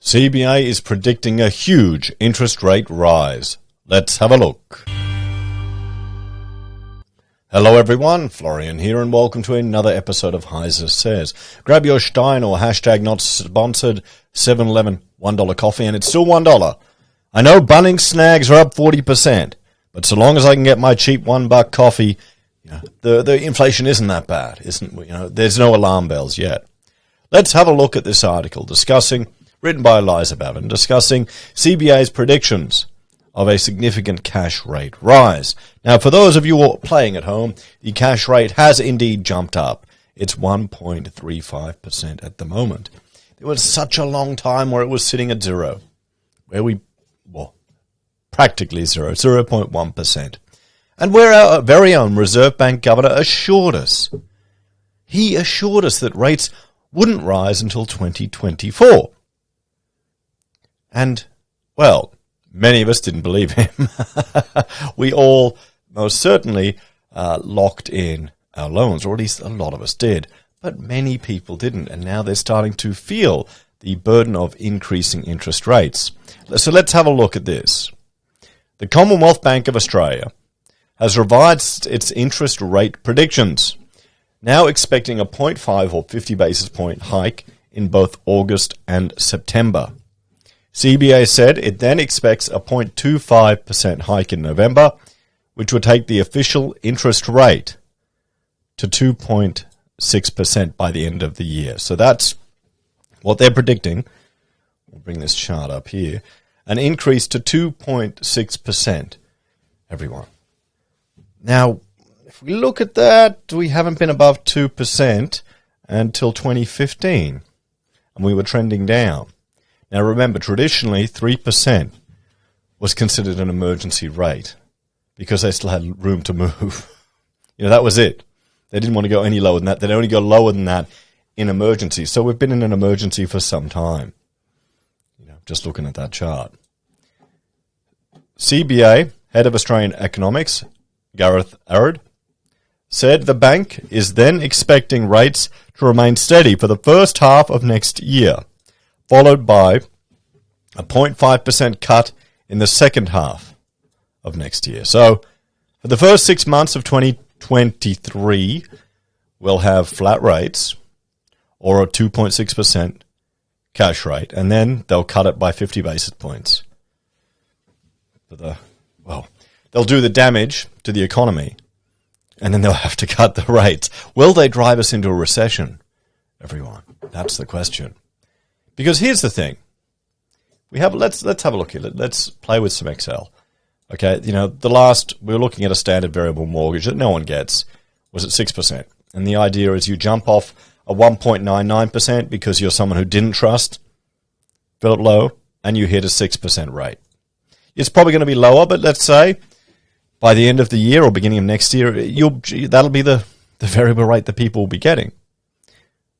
CBA is predicting a huge interest rate rise. Let's have a look. Hello everyone, Florian here and welcome to another episode of HeiseSays. Grab your Stein or hashtag not sponsored 7-Eleven $1 coffee and it's still $1. I know Bunnings snags are up 40%, but so long as I can get my cheap $1 coffee, the inflation isn't that bad, there's no alarm bells yet. Let's have a look at this article written by Eliza Babin, discussing CBA's predictions of a significant cash rate rise. Now, for those of you playing at home, the cash rate has indeed jumped up. It's 1.35% at the moment. There was such a long time where it was sitting at zero, practically zero, 0.1%. And where our very own Reserve Bank governor assured us. He assured us that rates wouldn't rise until 2024. And, well, many of us didn't believe him. We all most certainly locked in our loans, or at least a lot of us did. But many people didn't, and now they're starting to feel the burden of increasing interest rates. So let's have a look at this. The Commonwealth Bank of Australia has revised its interest rate predictions, now expecting a 0.5 or 50 basis point hike in both August and September. CBA said it then expects a 0.25% hike in November, which would take the official interest rate to 2.6% by the end of the year. So that's what they're predicting. We'll bring this chart up here. An increase to 2.6%, everyone. Now, if we look at that, we haven't been above 2% until 2015, and we were trending down. Now remember, traditionally 3% was considered an emergency rate because they still had room to move. That was it. They didn't want to go any lower than that. They'd only go lower than that in emergency. So we've been in an emergency for some time. Just looking at that chart. CBA, Head of Australian Economics, Gareth Arad, said the bank is then expecting rates to remain steady for the first half of next year, followed by a 0.5% cut in the second half of next year. So for the first 6 months of 2023, we'll have flat rates or a 2.6% cash rate, and then they'll cut it by 50 basis points. They'll do the damage to the economy, and then they'll have to cut the rates. Will they drive us into a recession, everyone? That's the question. Because here's the thing. Let's have a look here. Let's play with some Excel. Okay, we were looking at a standard variable mortgage that no one gets, was at 6%. And the idea is you jump off a 1.99% because you're someone who didn't trust Philip Lowe, and you hit a 6% rate. It's probably going to be lower, but let's say by the end of the year or beginning of next year, that'll be the variable rate that people will be getting.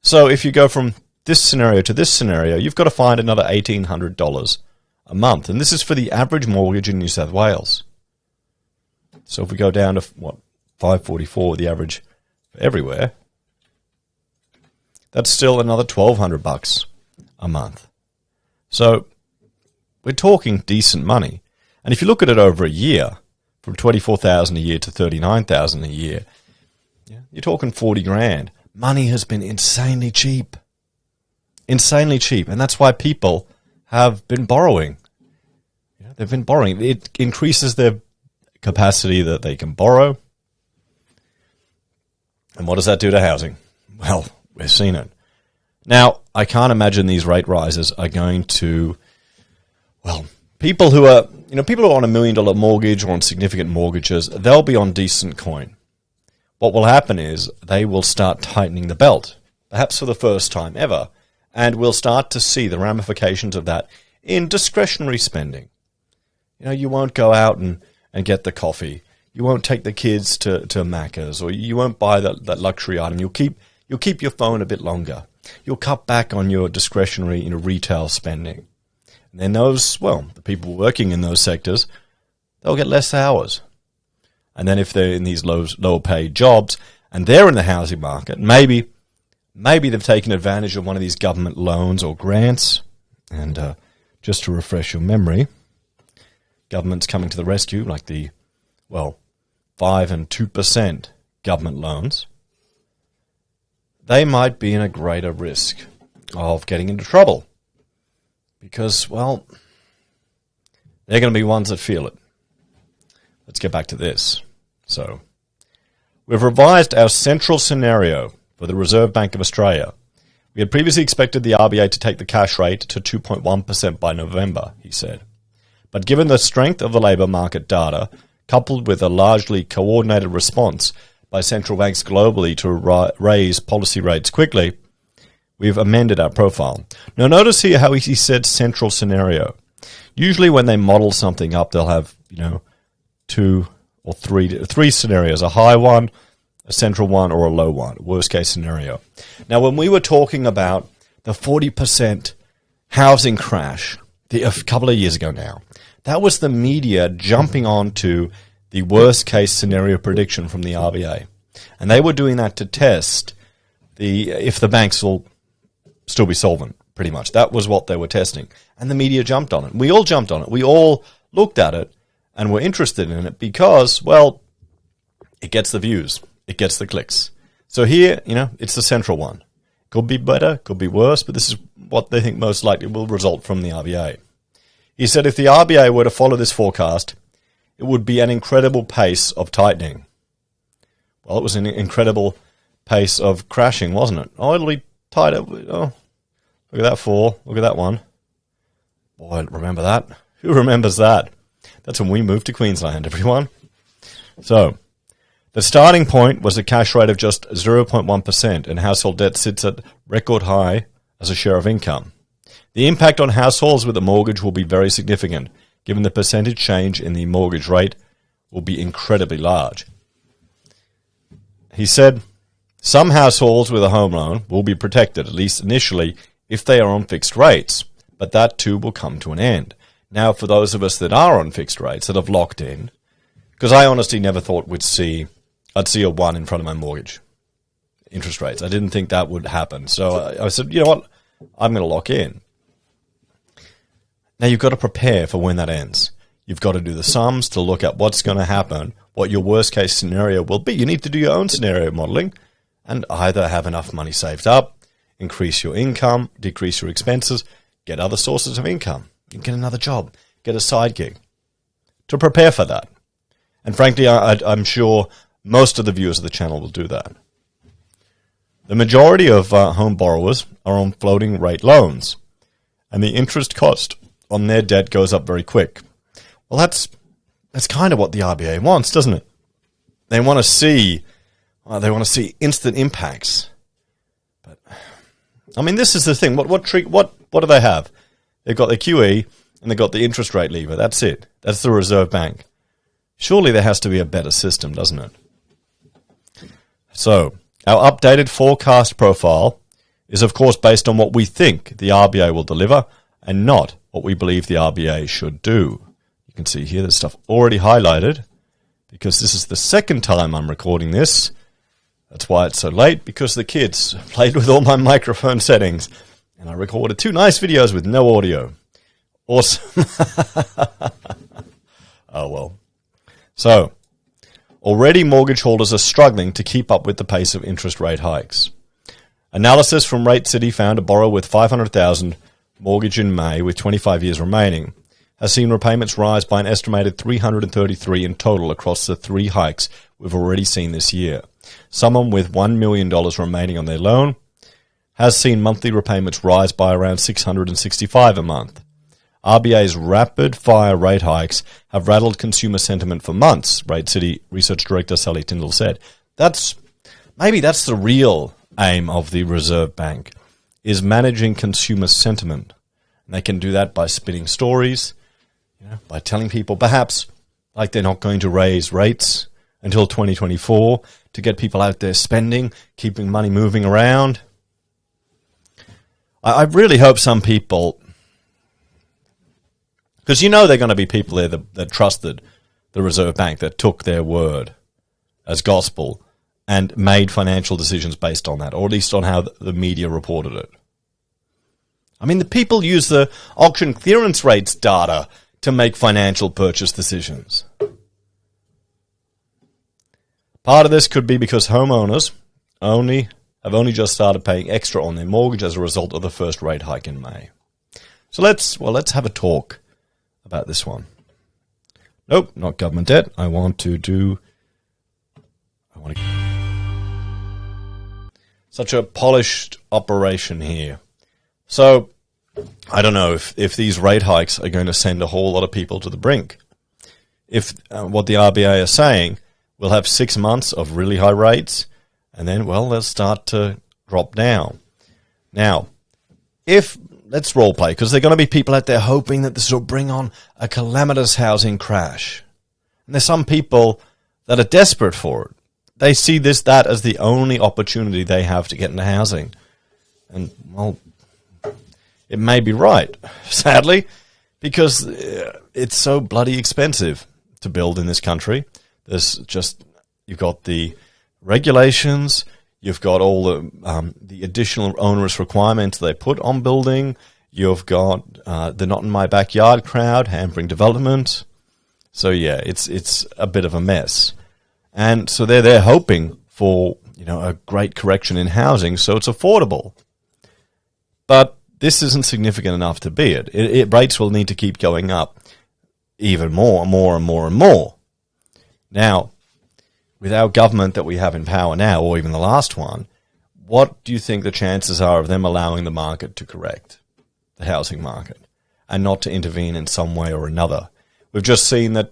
So if you go from this scenario to this scenario, you've got to find another $1,800 a month. And this is for the average mortgage in New South Wales. So if we go down to, $544, the average for everywhere, that's still another $1,200 a month. So we're talking decent money. And if you look at it over a year, from $24,000 a year to $39,000 a year, you're talking $40,000. Money has been insanely cheap. Insanely cheap. And that's why people have been borrowing. They've been borrowing. It increases their capacity that they can borrow. And what does that do to housing? Well, we've seen it. Now, I can't imagine these rate rises are going to, people who are on $1 million mortgage or on significant mortgages, they'll be on decent coin. What will happen is they will start tightening the belt, perhaps for the first time ever, and we'll start to see the ramifications of that in discretionary spending. You won't go out and get the coffee. You won't take the kids to Macca's, or you won't buy that luxury item. You'll keep your phone a bit longer. You'll cut back on your discretionary retail spending. And then the people working in those sectors, they'll get less hours. And then if they're in these lower paid jobs and they're in the housing market, maybe they've taken advantage of one of these government loans or grants, And just to refresh your memory, government's coming to the rescue, like the, 5 and 2% government loans. They might be in a greater risk of getting into trouble because, they're going to be ones that feel it. Let's get back to this. So, we've revised our central scenario for the Reserve Bank of Australia. We had previously expected the RBA to take the cash rate to 2.1% by November, he said. But given the strength of the labour market data, coupled with a largely coordinated response by central banks globally to raise policy rates quickly, we've amended our profile. Now notice here how he said central scenario. Usually when they model something up, they'll have, 2 or 3 scenarios, a high one, a central one, or a low one, worst case scenario. Now when we were talking about the 40% housing crash a couple of years ago now, that was the media jumping on to the worst case scenario prediction from the RBA. And they were doing that to test if the banks will still be solvent, pretty much. That was what they were testing. And the media jumped on it. We all jumped on it. We all looked at it and were interested in it because, it gets the views. It gets the clicks. So here, it's the central one. Could be better, could be worse, but this is what they think most likely will result from the RBA. He said if the RBA were to follow this forecast, it would be an incredible pace of tightening. Well, it was an incredible pace of crashing, wasn't it? Oh, it'll be tighter. Oh, look at that fall. Look at that one. Boy, remember that? Who remembers that? That's when we moved to Queensland, everyone. So, the starting point was a cash rate of just 0.1%, and household debt sits at record high as a share of income. The impact on households with a mortgage will be very significant, given the percentage change in the mortgage rate will be incredibly large. He said, some households with a home loan will be protected, at least initially, if they are on fixed rates, but that too will come to an end. Now, for those of us that are on fixed rates, that have locked in, because I honestly never thought I'd see a 1 in front of my mortgage interest rates. I didn't think that would happen. So I said, you know what, I'm going to lock in. Now, you've got to prepare for when that ends. You've got to do the sums to look at what's going to happen, what your worst-case scenario will be. You need to do your own scenario modeling and either have enough money saved up, increase your income, decrease your expenses, get other sources of income. You can get another job, get a side gig to prepare for that. And frankly, I'm sure most of the viewers of the channel will do that. The majority of home borrowers are on floating rate loans, and the interest cost on their debt goes up very quick. Well, that's kind of what the RBA wants, doesn't it? They want to see instant impacts. But I mean, this is the thing. What do they have? They've got the QE and they've got the interest rate lever. That's it. That's the Reserve Bank. Surely there has to be a better system, doesn't it? So, our updated forecast profile is, of course, based on what we think the RBA will deliver and not what we believe the RBA should do. You can see here there's stuff already highlighted because this is the second time I'm recording this. That's why it's so late, because the kids played with all my microphone settings and I recorded 2 nice videos with no audio. Awesome. Oh, well. So, already mortgage holders are struggling to keep up with the pace of interest rate hikes. Analysis from Rate City found a borrower with $500,000 mortgage in May with 25 years remaining has seen repayments rise by an estimated $333 in total across the 3 hikes we've already seen this year. Someone with $1 million remaining on their loan has seen monthly repayments rise by around $665 a month. RBA's rapid-fire rate hikes have rattled consumer sentiment for months, Rate City Research Director Sally Tyndall said. Maybe that's the real aim of the Reserve Bank, is managing consumer sentiment. And they can do that by spinning stories, by telling people perhaps like they're not going to raise rates until 2024 to get people out there spending, keeping money moving around. I really hope some people, because they're going to be people there that trusted the Reserve Bank, that took their word as gospel and made financial decisions based on that, or at least on how the media reported it. I mean, the people use the auction clearance rates data to make financial purchase decisions. Part of this could be because homeowners have only just started paying extra on their mortgage as a result of the first rate hike in May. So let's have a talk about this one. Nope, not government debt. I want to such a polished operation here. So I don't know if these rate hikes are going to send a whole lot of people to the brink. If what the RBA is saying, we'll have 6 months of really high rates, and then, well, they'll start to drop down. Now, let's role play, because there are going to be people out there hoping that this will bring on a calamitous housing crash. And there's some people that are desperate for it. They see that as the only opportunity they have to get into housing. And, well, it may be right, sadly, because it's so bloody expensive to build in this country. You've got the regulations, you've got all the additional onerous requirements they put on building, you've got the not in my backyard crowd hampering development. So yeah, it's a bit of a mess. And so they're hoping for, a great correction in housing so it's affordable. But this isn't significant enough to be it. Rates will need to keep going up even more and more and more and more. Now, with our government that we have in power now, or even the last one, what do you think the chances are of them allowing the market to correct, the housing market, and not to intervene in some way or another? We've just seen that,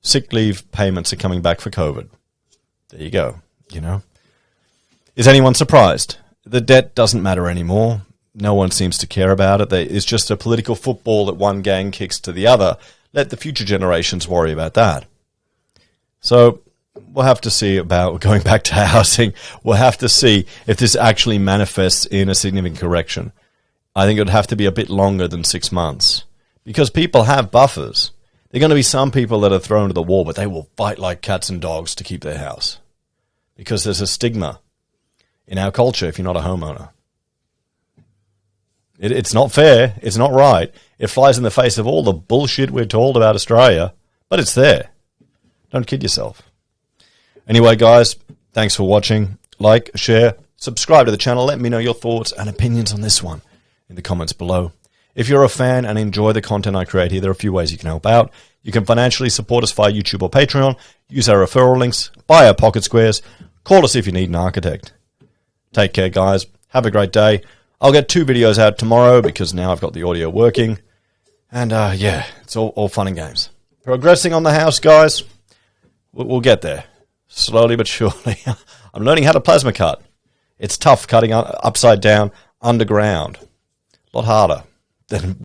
sick leave payments are coming back for COVID. There you go, Is anyone surprised? The debt doesn't matter anymore. No one seems to care about it. It's just a political football that one gang kicks to the other. Let the future generations worry about that. So we'll have to see about going back to housing. We'll have to see if this actually manifests in a significant correction. I think it would have to be a bit longer than 6 months because people have buffers. There are going to be some people that are thrown to the wall, but they will fight like cats and dogs to keep their house because there's a stigma in our culture if you're not a homeowner. It's not fair. It's not right. It flies in the face of all the bullshit we're told about Australia, but it's there. Don't kid yourself. Anyway, guys, thanks for watching. Like, share, subscribe to the channel. Let me know your thoughts and opinions on this one in the comments below. If you're a fan and enjoy the content I create here, there are a few ways you can help out. You can financially support us via YouTube or Patreon, use our referral links, buy our pocket squares, call us if you need an architect. Take care, guys. Have a great day. I'll get 2 videos out tomorrow because now I've got the audio working. And, yeah, it's all fun and games. Progressing on the house, guys. We'll get there. Slowly but surely. I'm learning how to plasma cut. It's tough cutting upside down underground. A lot harder than